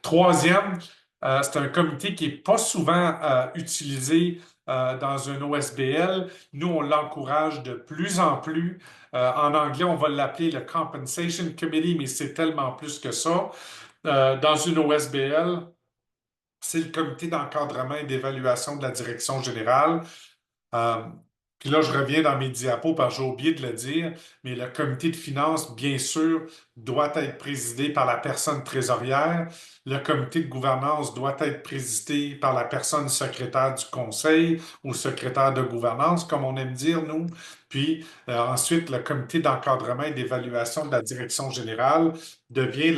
Troisième, c'est un comité qui n'est pas souvent utilisé dans un OSBL. Nous, on l'encourage de plus en plus. En anglais, on va l'appeler le Compensation Committee, mais c'est tellement plus que ça. Dans une OSBL, c'est le comité d'encadrement et d'évaluation de la direction générale. Euh, Puis là, je reviens dans mes diapos parce que j'ai oublié de le dire, mais le comité de finances, bien sûr, doit être présidé par la personne trésorière. Le comité de gouvernance doit être présidé par la personne secrétaire du conseil ou secrétaire de gouvernance, comme on aime dire, nous. Puis ensuite, le comité d'encadrement et d'évaluation de la direction générale devient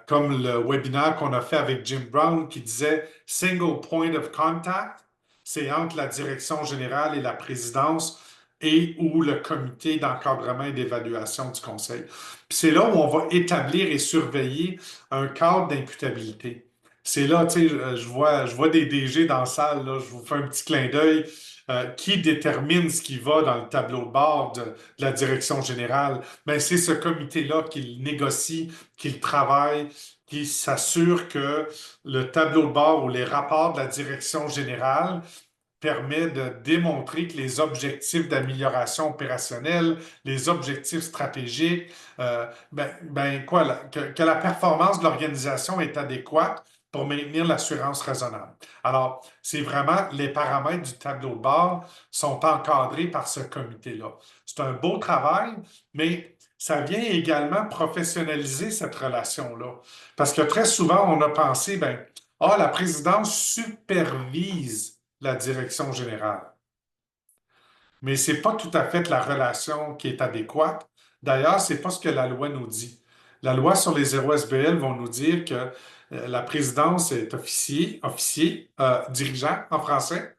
comme le webinaire qu'on a fait avec Jim Brown qui disait Single Point of Contact, c'est entre la direction générale et la présidence et ou le comité d'encadrement et d'évaluation du conseil. Puis c'est là où on va établir et surveiller un cadre d'imputabilité. C'est là, tu sais, je vois des DG dans la salle, là, je vous fais un petit clin d'œil. Qui détermine ce qui va dans le tableau de bord de la direction générale? Ben, c'est ce comité-là qui négocie, qui travaille, qui s'assure que le tableau de bord ou les rapports de la direction générale permet de démontrer que les objectifs d'amélioration opérationnelle, les objectifs stratégiques, que la performance de l'organisation est adéquate pour maintenir l'assurance raisonnable. Alors, c'est vraiment les paramètres du tableau de bord sont encadrés par ce comité-là. C'est un beau travail, mais ça vient également professionnaliser cette relation-là. Parce que très souvent, on a pensé, la présidence supervise la direction générale. Mais ce n'est pas tout à fait la relation qui est adéquate. D'ailleurs, ce n'est pas ce que la loi nous dit. La loi sur les 0 SBL va nous dire que la présidence est dirigeant en français,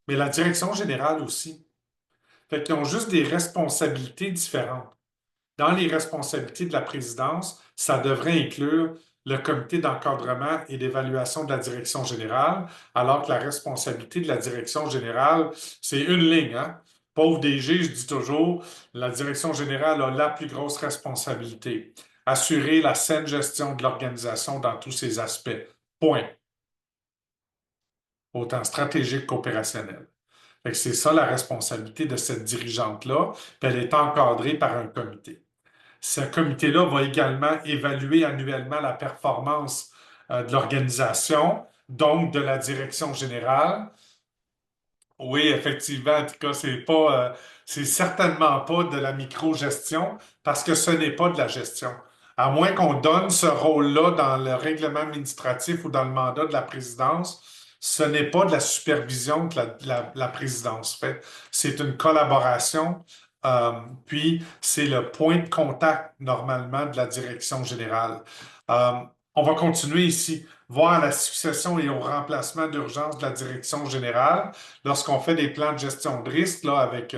mais la direction générale aussi. Fait qu'ils ont juste des responsabilités différentes. Dans les responsabilités de la présidence, ça devrait inclure le comité d'encadrement et d'évaluation de la direction générale, alors que la responsabilité de la direction générale, c'est une ligne, hein? Pauvre DG, je dis toujours, la direction générale a la plus grosse responsabilité. Assurer la saine gestion de l'organisation dans tous ses aspects. Point. Autant stratégique qu'opérationnel. Fait que c'est ça la responsabilité de cette dirigeante-là, puis elle est encadrée par un comité. Ce comité-là va également évaluer annuellement la performance de l'organisation, donc de la direction générale, Oui, effectivement, en tout cas, c'est certainement pas de la micro-gestion parce que ce n'est pas de la gestion. À moins qu'on donne ce rôle-là dans le règlement administratif ou dans le mandat de la présidence, ce n'est pas de la supervision que la présidence fait. C'est une collaboration, euh, puis c'est le point de contact normalement de la direction générale. Euh, on va continuer ici, voir la succession et au remplacement d'urgence de la direction générale lorsqu'on fait des plans de gestion de risque là, avec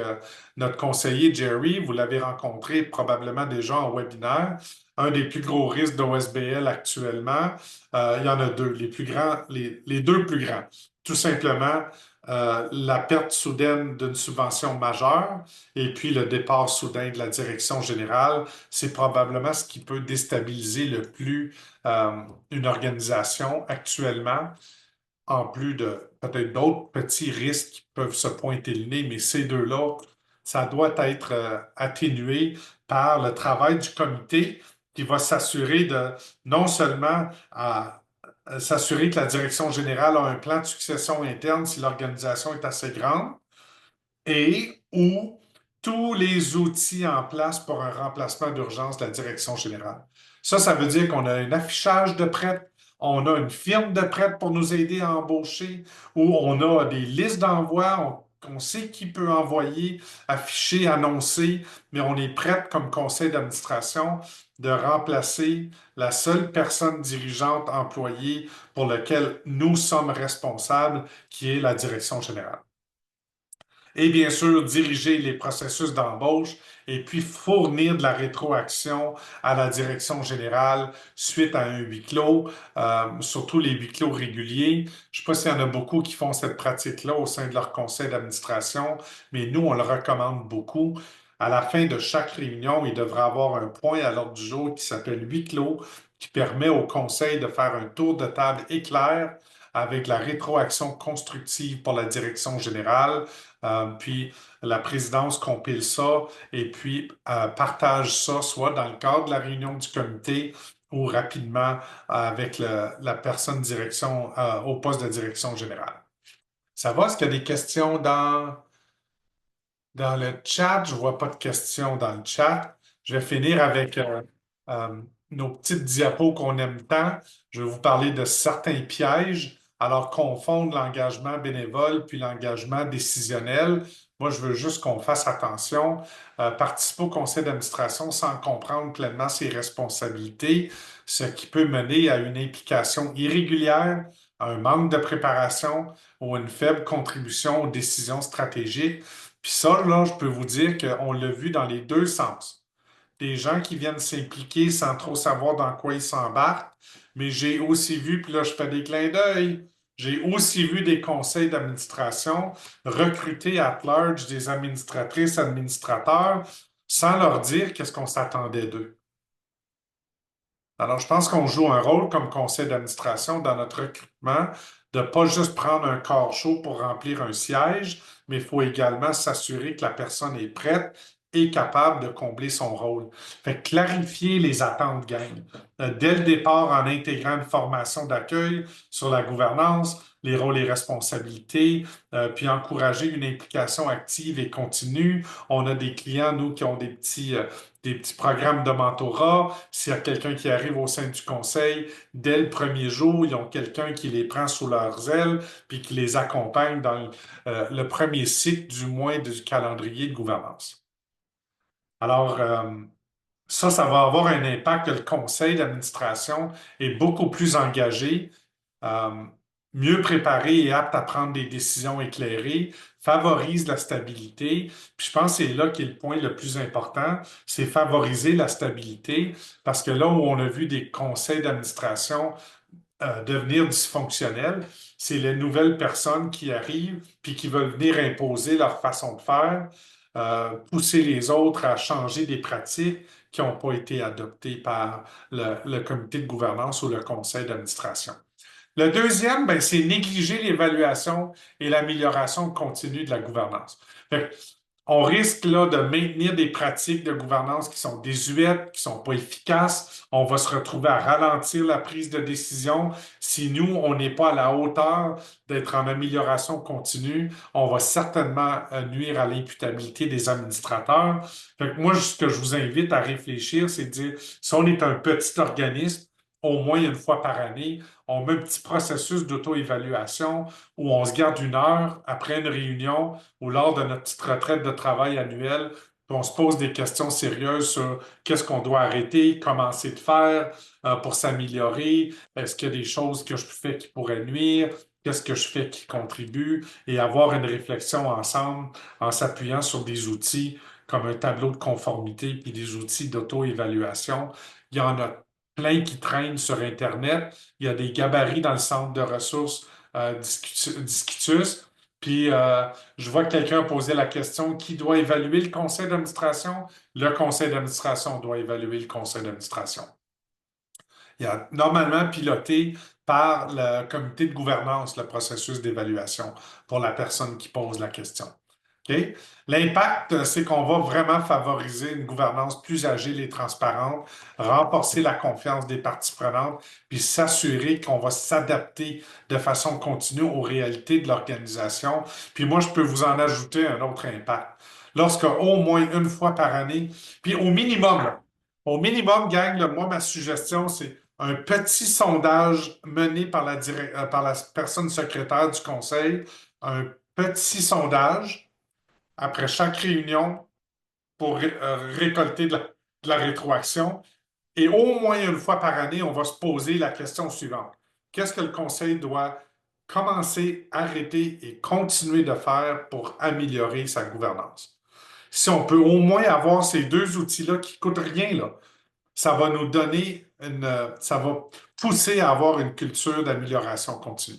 notre conseiller Jerry, vous l'avez rencontré probablement déjà en webinaire, un des plus gros risques d'OSBL actuellement, il y en a deux, les plus grands, les deux plus grands. Tout simplement, la perte soudaine d'une subvention majeure et puis le départ soudain de la direction générale, c'est probablement ce qui peut déstabiliser le plus une organisation actuellement en plus de peut-être d'autres petits risques qui peuvent se pointer le nez, mais ces deux-là, ça doit être atténué par le travail du comité qui va s'assurer de non seulement s'assurer que la direction générale a un plan de succession interne si l'organisation est assez grande, et ou tous les outils en place pour un remplacement d'urgence de la direction générale. Ça veut dire qu'on a un affichage de prêts, on a une firme de prêts pour nous aider à embaucher, ou on a des listes d'envoi, on sait qui peut envoyer, afficher, annoncer, mais on est prête comme conseil d'administration de remplacer la seule personne dirigeante employée pour laquelle nous sommes responsables, qui est la direction générale. Et bien sûr, diriger les processus d'embauche et puis fournir de la rétroaction à la direction générale suite à un huis clos, surtout les huis clos réguliers. Je ne sais pas s'il y en a beaucoup qui font cette pratique-là au sein de leur conseil d'administration, mais nous, on le recommande beaucoup. À la fin de chaque réunion, il devrait avoir un point à l'ordre du jour qui s'appelle huis clos, qui permet au conseil de faire un tour de table éclair avec la rétroaction constructive pour la direction générale. Puis la présidence compile ça et puis partage ça soit dans le cadre de la réunion du comité ou rapidement avec la personne direction au poste de direction générale. Ça va? Est-ce qu'il y a des questions dans le chat? Je ne vois pas de questions dans le chat. Je vais finir avec euh, nos petites diapos qu'on aime tant. Je vais vous parler de certains pièges. Alors, confondre l'engagement bénévole puis l'engagement décisionnel. Moi, je veux juste qu'on fasse attention. Participer au conseil d'administration sans comprendre pleinement ses responsabilités, ce qui peut mener à une implication irrégulière, à un manque de préparation ou une faible contribution aux décisions stratégiques. Puis ça, là, je peux vous dire qu'on l'a vu dans les deux sens. Des gens qui viennent s'impliquer sans trop savoir dans quoi ils s'embarquent, mais j'ai aussi vu, puis là, je fais des clins d'œil, j'ai aussi vu des conseils d'administration recruter à large des administratrices, administrateurs, sans leur dire qu'est-ce qu'on s'attendait d'eux. Alors, je pense qu'on joue un rôle comme conseil d'administration dans notre recrutement, de ne pas juste prendre un corps chaud pour remplir un siège, mais il faut également s'assurer que la personne est prête et capable de combler son rôle. Fait que clarifier les attentes, gang. Dès le départ, en intégrant une formation d'accueil sur la gouvernance, les rôles et responsabilités, puis encourager une implication active et continue. On a des clients, nous, qui ont des petits programmes de mentorat. S'il y a quelqu'un qui arrive au sein du conseil, dès le premier jour, ils ont quelqu'un qui les prend sous leurs ailes puis qui les accompagne dans le premier cycle, du moins, du calendrier de gouvernance. Alors, ça va avoir un impact que le conseil d'administration est beaucoup plus engagé, euh, mieux préparé et apte à prendre des décisions éclairées, favorise la stabilité. Puis je pense que c'est là qu'est le point le plus important, c'est favoriser la stabilité, parce que là où on a vu des conseils d'administration devenir dysfonctionnels, c'est les nouvelles personnes qui arrivent puis qui veulent venir imposer leur façon de faire, pousser les autres à changer des pratiques qui n'ont pas été adoptées par le comité de gouvernance ou le conseil d'administration. Le deuxième, ben, c'est négliger l'évaluation et l'amélioration continue de la gouvernance. Fait on risque là, de maintenir des pratiques de gouvernance qui sont désuètes, qui ne sont pas efficaces. On va se retrouver à ralentir la prise de décision. Si nous, on n'est pas à la hauteur d'être en amélioration continue, on va certainement nuire à l'imputabilité des administrateurs. Fait que moi, ce que je vous invite à réfléchir, c'est de dire, si on est un petit organisme, au moins une fois par année, on met un petit processus d'auto-évaluation où on se garde une heure après une réunion ou lors de notre petite retraite de travail annuelle, puis on se pose des questions sérieuses sur qu'est-ce qu'on doit arrêter, commencer de faire pour s'améliorer, est-ce qu'il y a des choses que je fais qui pourraient nuire, qu'est-ce que je fais qui contribue, et avoir une réflexion ensemble en s'appuyant sur des outils comme un tableau de conformité puis des outils d'auto-évaluation. Il y en a plein qui traînent sur Internet. Il y a des gabarits dans le centre de ressources Discutus. Puis je vois que quelqu'un posait la question, qui doit évaluer le conseil d'administration? Le conseil d'administration doit évaluer le conseil d'administration. Il y a normalement piloté par le comité de gouvernance le processus d'évaluation pour la personne qui pose la question. OK? L'impact, c'est qu'on va vraiment favoriser une gouvernance plus agile et transparente, renforcer la confiance des parties prenantes, puis s'assurer qu'on va s'adapter de façon continue aux réalités de l'organisation. Puis moi, je peux vous en ajouter un autre impact. Lorsque au moins une fois par année, puis au minimum, gang, là, moi, ma suggestion, c'est un petit sondage mené par par la personne secrétaire du conseil, un petit sondage après chaque réunion pour récolter de la rétroaction. Et au moins une fois par année, on va se poser la question suivante. Qu'est-ce que le conseil doit commencer, arrêter et continuer de faire pour améliorer sa gouvernance? Si on peut au moins avoir ces deux outils-là qui ne coûtent rien, là, ça va nous donner ça va pousser à avoir une culture d'amélioration continue.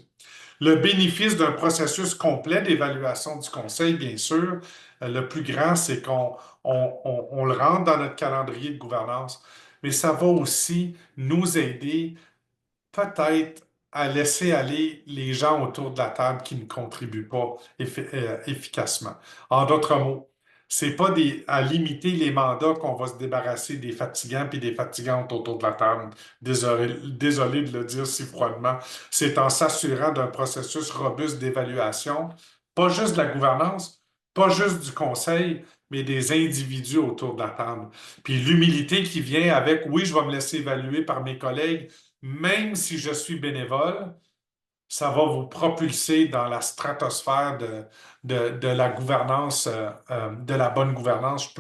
Le bénéfice d'un processus complet d'évaluation du conseil, bien sûr, le plus grand, c'est qu'on le rentre dans notre calendrier de gouvernance, mais ça va aussi nous aider peut-être à laisser aller les gens autour de la table qui ne contribuent pas efficacement. En d'autres mots, c'est pas à limiter les mandats qu'on va se débarrasser des fatigants et des fatigantes autour de la table. Désolé de le dire si froidement. C'est en s'assurant d'un processus robuste d'évaluation, pas juste de la gouvernance, pas juste du conseil, mais des individus autour de la table. Puis l'humilité qui vient avec, oui, je vais me laisser évaluer par mes collègues, même si je suis bénévole, ça va vous propulser dans la stratosphère de la gouvernance, de la bonne gouvernance,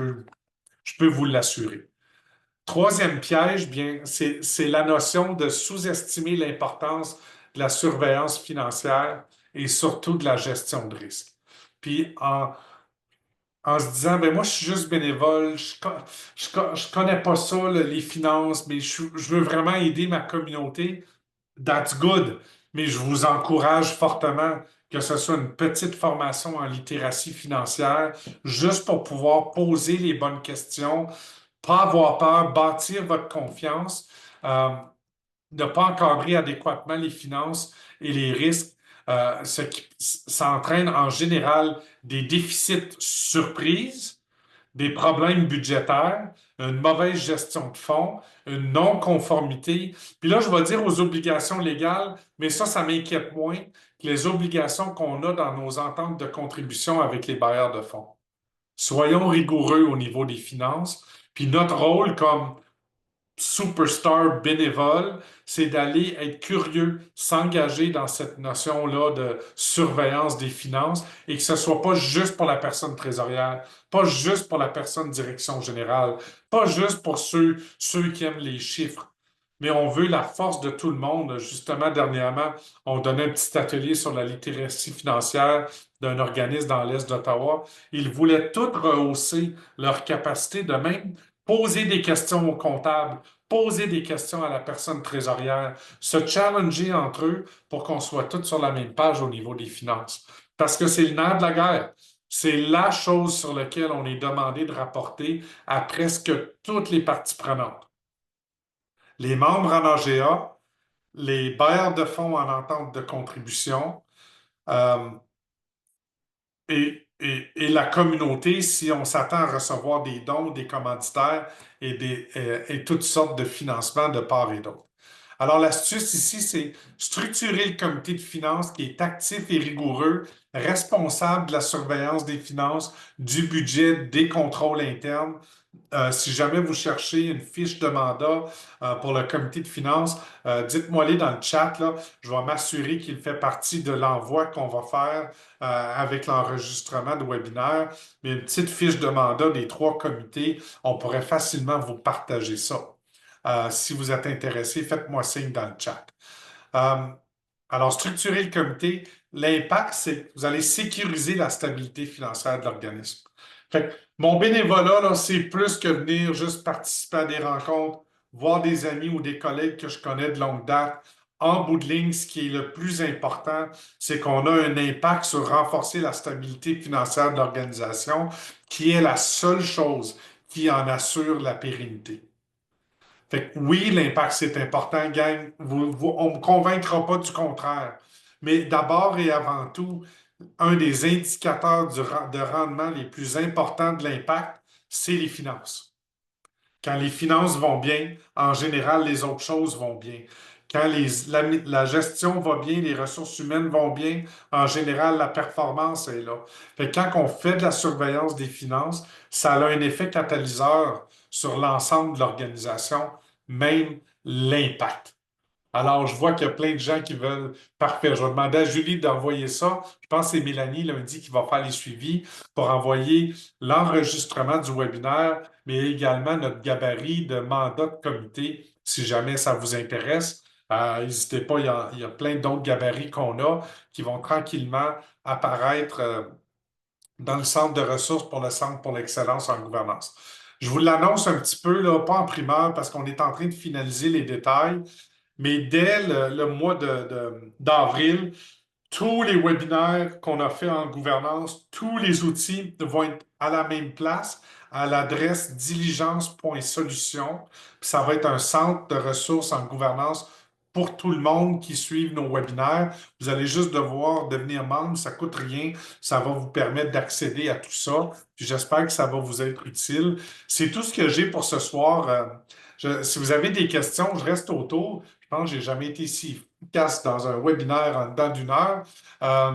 je peux vous l'assurer. Troisième piège, bien, c'est la notion de sous-estimer l'importance de la surveillance financière et surtout de la gestion de risque. Puis en se disant, ben moi, je suis juste bénévole, je connais pas ça, là, les finances, mais je veux vraiment aider ma communauté. That's good, mais je vous encourage fortement que ce soit une petite formation en littératie financière, juste pour pouvoir poser les bonnes questions, pas avoir peur, bâtir votre confiance, euh, ne pas encadrer adéquatement les finances et les risques, ce qui s'entraîne en général des déficits surprises, des problèmes budgétaires, une mauvaise gestion de fonds, une non-conformité. Puis là, je vais dire aux obligations légales, mais ça m'inquiète moins que les obligations qu'on a dans nos ententes de contribution avec les bailleurs de fonds. Soyons rigoureux au niveau des finances. Puis notre rôle comme superstar bénévole, c'est d'aller être curieux, s'engager dans cette notion-là de surveillance des finances et que ce ne soit pas juste pour la personne trésorière, pas juste pour la personne direction générale, pas juste pour ceux qui aiment les chiffres, mais on veut la force de tout le monde. Justement, dernièrement, on donnait un petit atelier sur la littératie financière d'un organisme dans l'Est d'Ottawa. Ils voulaient tous rehausser leur capacité de même poser des questions aux comptables, poser des questions à la personne trésorière, se challenger entre eux pour qu'on soit tous sur la même page au niveau des finances. Parce que c'est le nerf de la guerre. C'est la chose sur laquelle on est demandé de rapporter à presque toutes les parties prenantes. Les membres en AGA, les bailleurs de fonds en entente de contribution, euh, et et la communauté si on s'attend à recevoir des dons, des commanditaires et toutes sortes de financements de part et d'autre. Alors, l'astuce ici, c'est structurer le comité de finances qui est actif et rigoureux, responsable de la surveillance des finances, du budget, des contrôles internes. Si jamais vous cherchez une fiche de mandat pour le comité de finances, dites-moi-les dans le chat, là. Je vais m'assurer qu'il fait partie de l'envoi qu'on va faire avec l'enregistrement de webinaire. Mais une petite fiche de mandat des trois comités, on pourrait facilement vous partager ça. Si vous êtes intéressé, faites-moi signe dans le chat. Euh, alors, structurer le comité, l'impact, c'est que vous allez sécuriser la stabilité financière de l'organisme. Fait que mon bénévolat, là, c'est plus que venir juste participer à des rencontres, voir des amis ou des collègues que je connais de longue date. En bout de ligne, ce qui est le plus important, c'est qu'on a un impact sur renforcer la stabilité financière de l'organisation, qui est la seule chose qui en assure la pérennité. Fait que oui, l'impact, c'est important, gang. On ne me convaincra pas du contraire. Mais d'abord et avant tout, un des indicateurs de rendement les plus importants de l'impact, c'est les finances. Quand les finances vont bien, en général, les autres choses vont bien. Quand la gestion va bien, les ressources humaines vont bien, en général, la performance est là. Fait que quand on fait de la surveillance des finances, ça a un effet catalyseur sur l'ensemble de l'organisation, même l'impact. Alors, je vois qu'il y a plein de gens qui veulent. Parfait. Je vais demander à Julie d'envoyer ça. Je pense que c'est Mélanie lundi qui va faire les suivis pour envoyer l'enregistrement du webinaire, mais également notre gabarit de mandat de comité, si jamais ça vous intéresse. N'hésitez pas, il y a plein d'autres gabarits qu'on a qui vont tranquillement apparaître dans le centre de ressources pour le Centre pour l'excellence en gouvernance. Je vous l'annonce un petit peu, là, pas en primeur, parce qu'on est en train de finaliser les détails. Mais dès le mois d'avril, tous les webinaires qu'on a fait en gouvernance, tous les outils vont être à la même place, à l'adresse diligence.solution. Puis ça va être un centre de ressources en gouvernance pour tout le monde qui suit nos webinaires. Vous allez juste devoir devenir membre, ça ne coûte rien, ça va vous permettre d'accéder à tout ça. Puis j'espère que ça va vous être utile. C'est tout ce que j'ai pour ce soir. Si vous avez des questions, je reste autour. Je pense que je n'ai jamais été si efficace dans un webinaire en dedans d'une heure. Euh,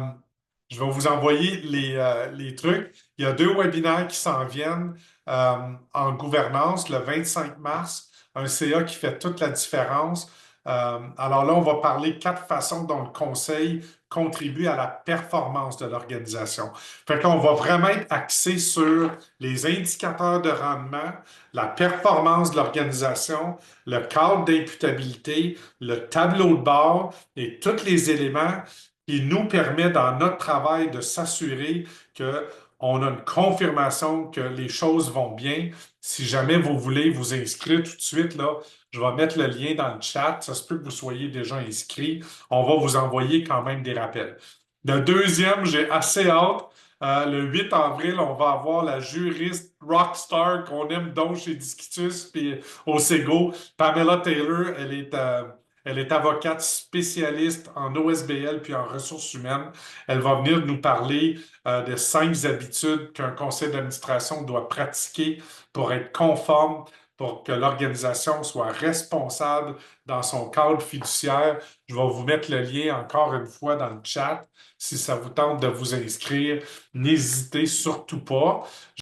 je vais vous envoyer les trucs. Il y a deux webinaires qui s'en viennent en gouvernance le 25 mars, un CA qui fait toute la différence. Alors là, on va parler quatre façons dont le conseil contribue à la performance de l'organisation. Fait qu'on va vraiment être axé sur les indicateurs de rendement, la performance de l'organisation, le cadre d'imputabilité, le tableau de bord et tous les éléments qui nous permettent dans notre travail de s'assurer qu'on a une confirmation que les choses vont bien. Si jamais vous voulez vous inscrire tout de suite, là, je vais mettre le lien dans le chat. Ça se peut que vous soyez déjà inscrit. On va vous envoyer quand même des rappels. Le deuxième, j'ai assez hâte. Le 8 avril, on va avoir la juriste rockstar qu'on aime donc chez Disquitus puis au Sego. Pamela Taylor, elle est avocate spécialiste en OSBL puis en ressources humaines. Elle va venir nous parler de 5 habitudes qu'un conseil d'administration doit pratiquer pour être conforme, pour que l'organisation soit responsable dans son cadre fiduciaire. Je vais vous mettre le lien encore une fois dans le chat. Si ça vous tente de vous inscrire, n'hésitez surtout pas.